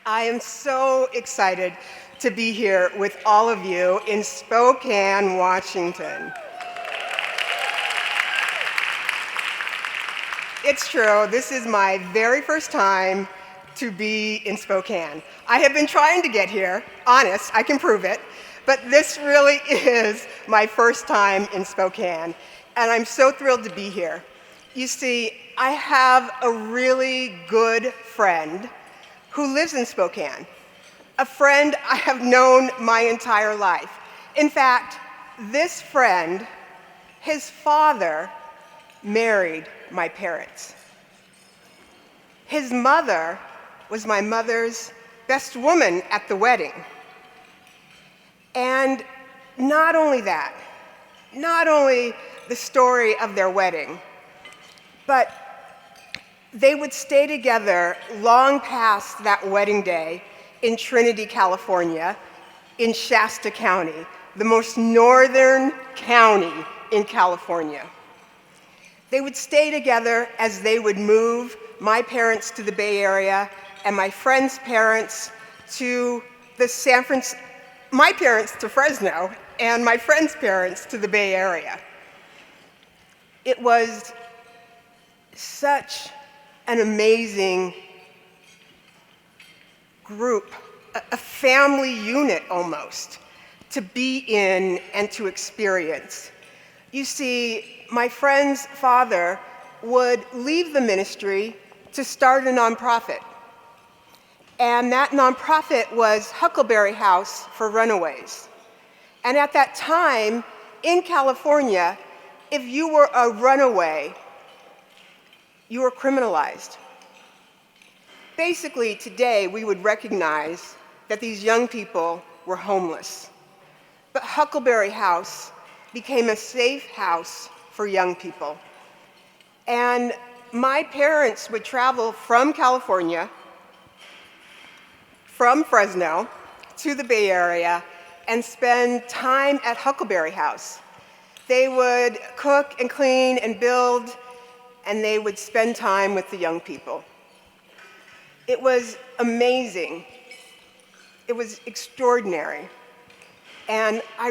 I am so excited to be here with all of you in Spokane, Washington. It's true, this is my very first time to be in Spokane. I have been trying to get here, honest, I can prove it, but this really is my first time in Spokane, and I'm so thrilled to be here. You see, I have a really good friend who lives in Spokane, a friend I have known my entire life. In fact, this friend, his father, married my parents. His mother was my mother's best woman at the wedding. And not only that, not only the story of their wedding, but they would stay together long past that wedding day in Trinity, California, in Shasta County, the most northern county in California. They would stay together as they would move my parents to the Bay Area and my friends' parents to my parents to Fresno and my friends' parents to the Bay Area. It was such an amazing group, a family unit almost, to be in and to experience. You see, my friend's father would leave the ministry to start a nonprofit. And that nonprofit was Huckleberry House for Runaways. And at that time, in California, if you were a runaway, you were criminalized. Basically, today, we would recognize that these young people were homeless. But Huckleberry House became a safe house for young people. And my parents would travel from California, from Fresno, to the Bay Area and spend time at Huckleberry House. They would cook and clean and build, and they would spend time with the young people. It was amazing. It was extraordinary. And I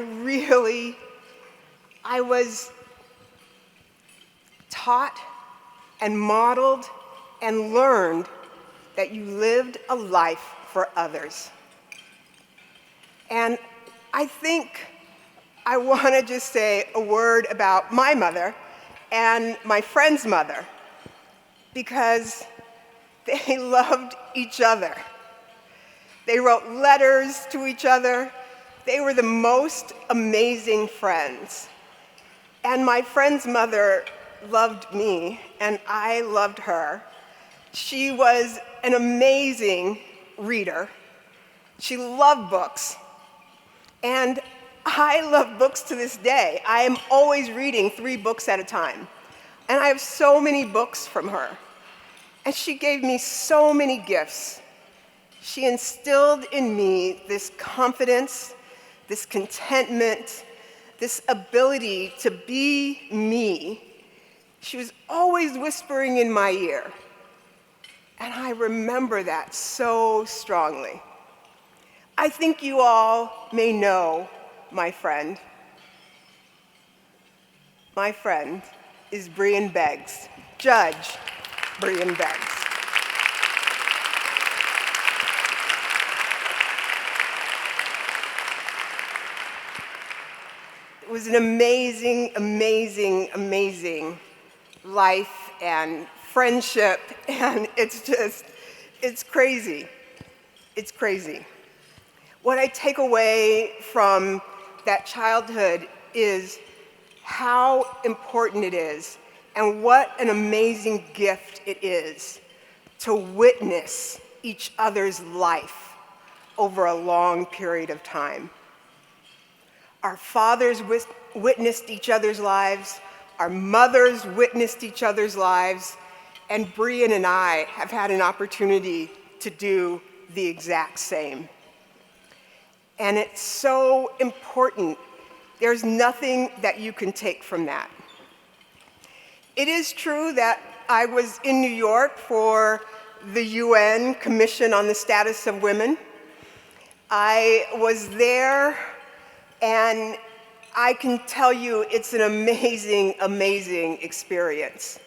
was taught and modeled and learned that you lived a life for others. And I think I want to just say a word about my mother and my friend's mother, because they loved each other. They wrote letters to each other. They were the most amazing friends. And my friend's mother loved me, and I loved her. She was an amazing reader. She loved books. And I love books to this day. I am always reading 3 books at a time. And I have so many books from her. And she gave me so many gifts. She instilled in me this confidence, this contentment, this ability to be me. She was always whispering in my ear. And I remember that so strongly. I think you all may know my friend. My friend is Brian Beggs, Judge Brian Beggs. It was an amazing, amazing, amazing life and friendship, and it's crazy. It's crazy. What I take away from that childhood is how important it is and what an amazing gift it is to witness each other's life over a long period of time. Our fathers witnessed each other's lives, our mothers witnessed each other's lives, and Brian and I have had an opportunity to do the exact same. And it's so important. There's nothing that you can take from that. It is true that I was in New York for the UN Commission on the Status of Women. I was there, and I can tell you it's an amazing, amazing experience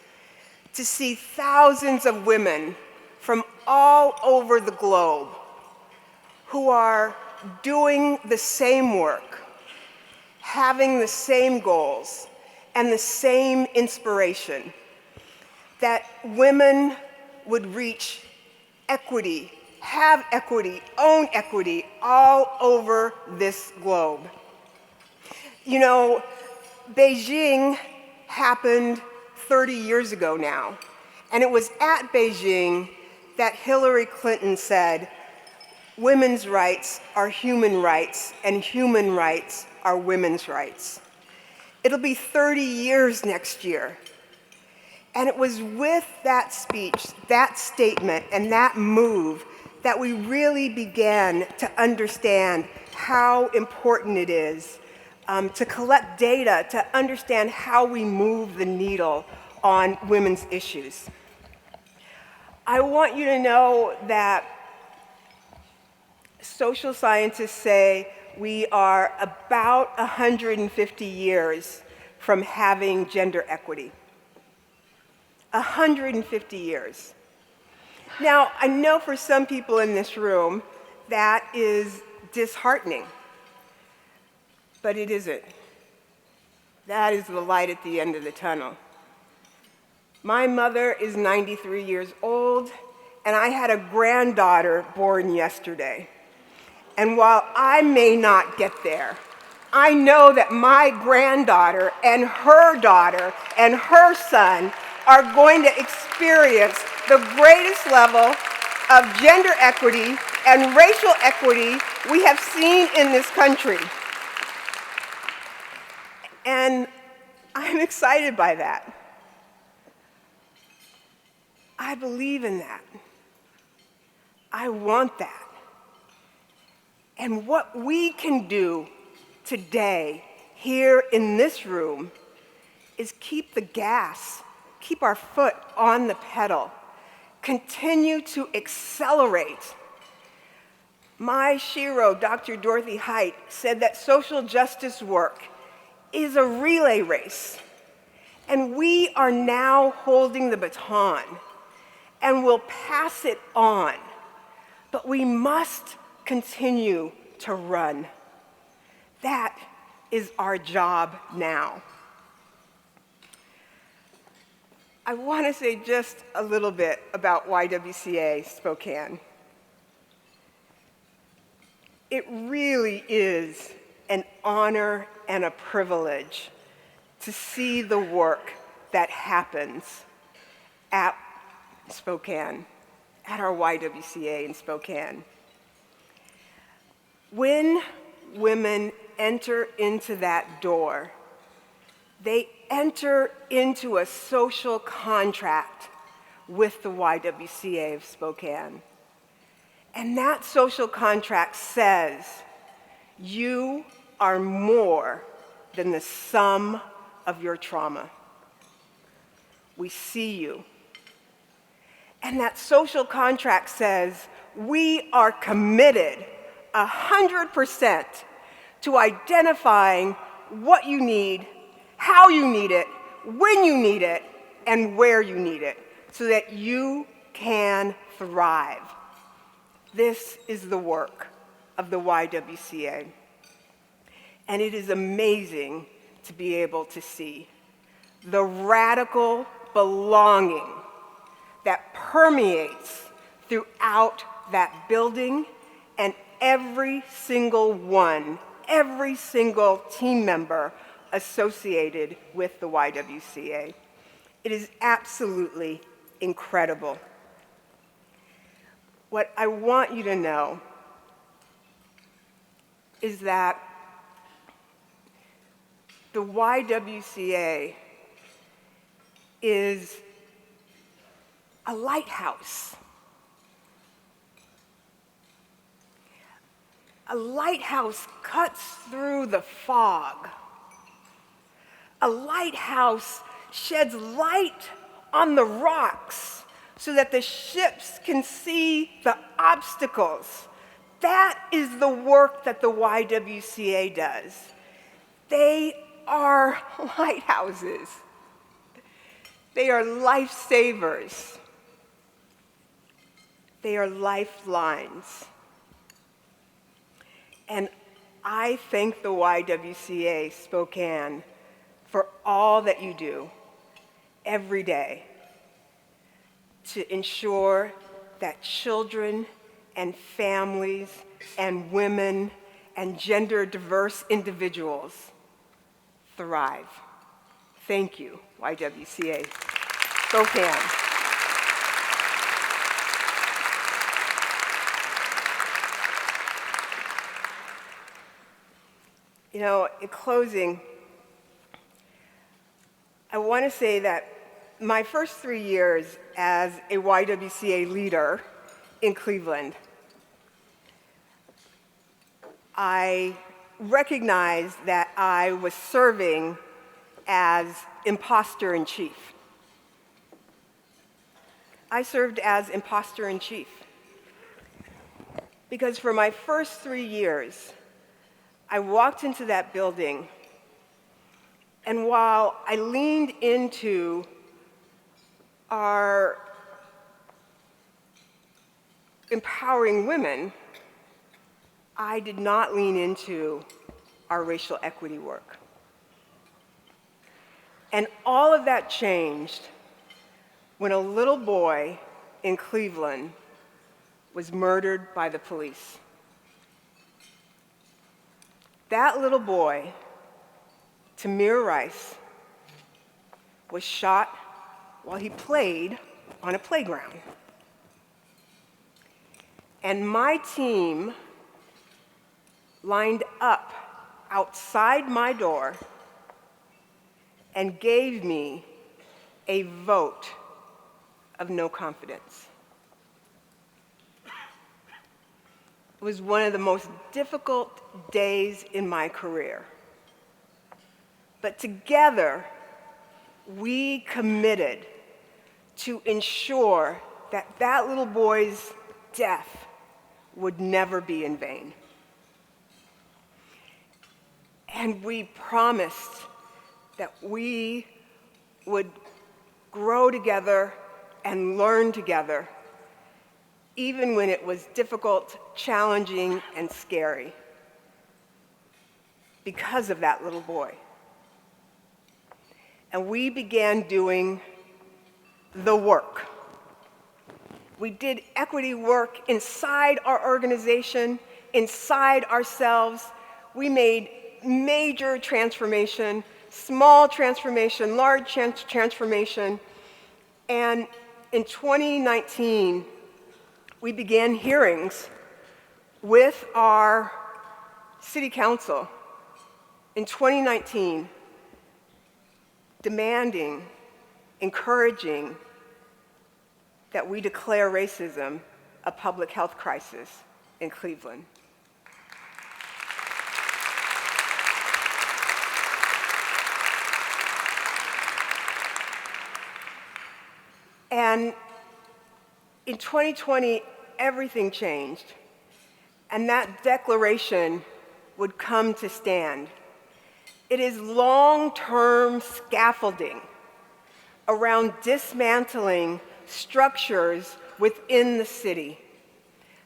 to see thousands of women from all over the globe who are doing the same work, having the same goals, and the same inspiration, that women would reach equity, have equity, own equity all over this globe. You know, Beijing happened 30 years ago now, and it was at Beijing that Hillary Clinton said, "Women's rights are human rights, and human rights are women's rights." It'll be 30 years next year. And it was with that speech, that statement, and that move that we really began to understand how important it is to collect data, to understand how we move the needle on women's issues. I want you to know that social scientists say we are about 150 years from having gender equity. 150 years. Now, I know for some people in this room that is disheartening, but it isn't. That is the light at the end of the tunnel. My mother is 93 years old, and I had a granddaughter born yesterday. And while I may not get there, I know that my granddaughter and her daughter and her son are going to experience the greatest level of gender equity and racial equity we have seen in this country. And I'm excited by that. I believe in that. I want that. And what we can do today here in this room is keep the gas, keep our foot on the pedal, continue to accelerate. My shiro, Dr. Dorothy Height, said that social justice work is a relay race, and we are now holding the baton, and we'll pass it on, but we must continue to run. That is our job now. I want to say just a little bit about YWCA Spokane. It really is an honor and a privilege to see the work that happens at Spokane, at our YWCA in Spokane. When women enter into that door, they enter into a social contract with the YWCA of Spokane. And that social contract says, you are more than the sum of your trauma. We see you. And that social contract says, we are committed 100% to identifying what you need, how you need it, when you need it, and where you need it, so that you can thrive. This is the work of the YWCA. And it is amazing to be able to see the radical belonging that permeates throughout that building, and every single one, every single team member associated with the YWCA. It is absolutely incredible. What I want you to know is that the YWCA is a lighthouse. A lighthouse cuts through the fog. A lighthouse sheds light on the rocks so that the ships can see the obstacles. That is the work that the YWCA does. They are lighthouses. They are lifesavers. They are lifelines. And I thank the YWCA Spokane for all that you do every day to ensure that children and families and women and gender diverse individuals thrive. Thank you, YWCA Spokane. You know, in closing, I want to say that my first 3 years as a YWCA leader in Cleveland, I recognized that I was serving as imposter in chief. I served as imposter in chief because for my first 3 years, I walked into that building, and while I leaned into our empowering women, I did not lean into our racial equity work. And all of that changed when a little boy in Cleveland was murdered by the police. That little boy, Tamir Rice, was shot while he played on a playground. And my team lined up outside my door and gave me a vote of no confidence. It was one of the most difficult days in my career. But together, we committed to ensure that that little boy's death would never be in vain. And we promised that we would grow together and learn together, even when it was difficult, challenging, and scary, because of that little boy. And we began doing the work. We did equity work inside our organization, inside ourselves. We made major transformation, small transformation, large transformation. And in 2019, we began hearings with our city council in 2019, demanding, encouraging that we declare racism a public health crisis in Cleveland. And in 2020, everything changed, and that declaration would come to stand. It is long-term scaffolding around dismantling structures within the city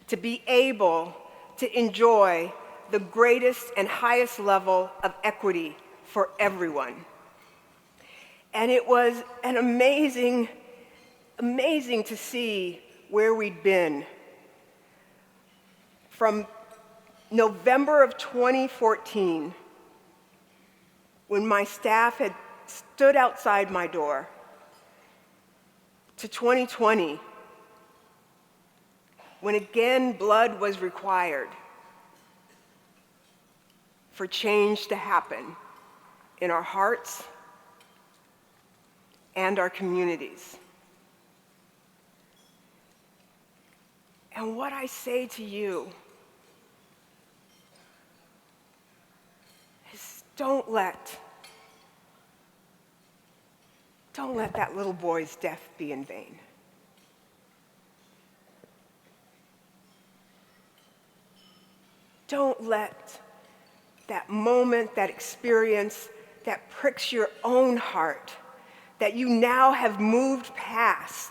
to be able to enjoy the greatest and highest level of equity for everyone. And it was an amazing to see where we'd been. From November of 2014, when my staff had stood outside my door, to 2020, when again blood was required for change to happen in our hearts and our communities. And what I say to you is don't let that little boy's death be in vain. don't let that moment, that experience that pricks your own heart, that you now have moved past,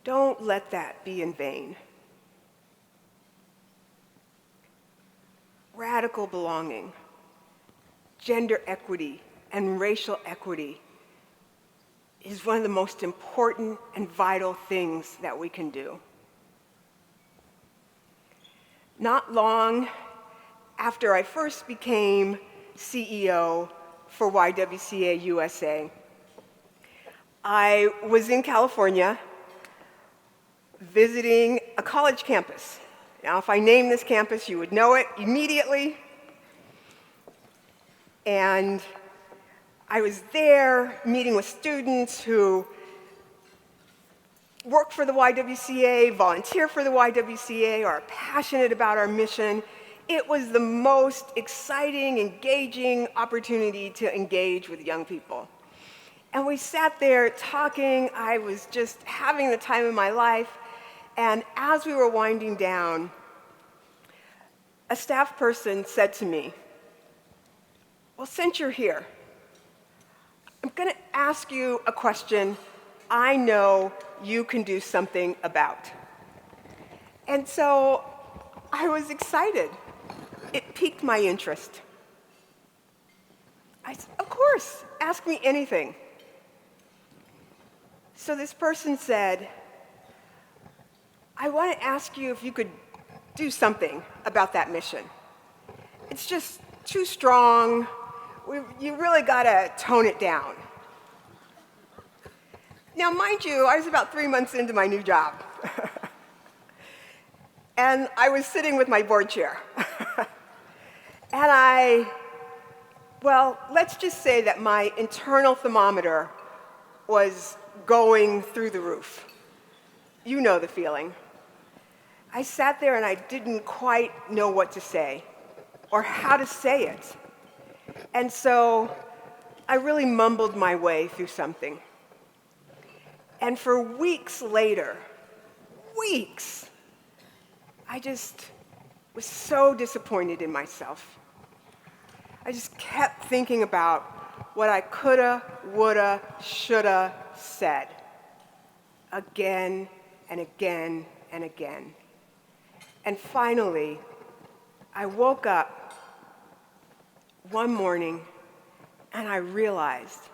don't let that be in vain. Radical belonging, gender equity, and racial equity is one of the most important and vital things that we can do. Not long after I first became CEO for YWCA USA, I was in California visiting a college campus. Now, if I name this campus, you would know it immediately. And I was there meeting with students who work for the YWCA, volunteer for the YWCA, are passionate about our mission. It was the most exciting, engaging opportunity to engage with young people. And we sat there talking. I was just having the time of my life. And as we were winding down, a staff person said to me, "Well, since you're here, I'm going to ask you a question I know you can do something about." And so I was excited. It piqued my interest. I said, "Of course, ask me anything." So this person said, "I want to ask you if you could do something about that mission. It's just too strong. You really got to tone it down." Now, mind you, I was about 3 months into my new job. And I was sitting with my board chair. And let's just say that my internal thermometer was going through the roof. You know the feeling. I sat there and I didn't quite know what to say or how to say it. And so I really mumbled my way through something. And for weeks later, I just was so disappointed in myself. I just kept thinking about what I coulda, woulda, shoulda said again and again and again. And finally, I woke up one morning and I realized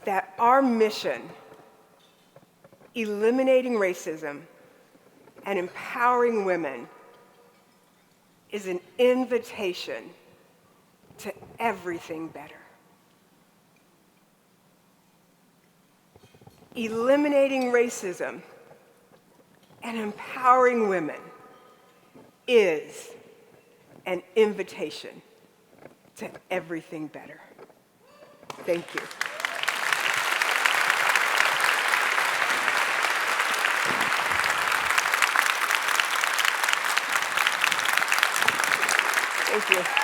that our mission, eliminating racism and empowering women, is an invitation to everything better. Eliminating racism and empowering women is an invitation to everything better. Thank you. Thank you.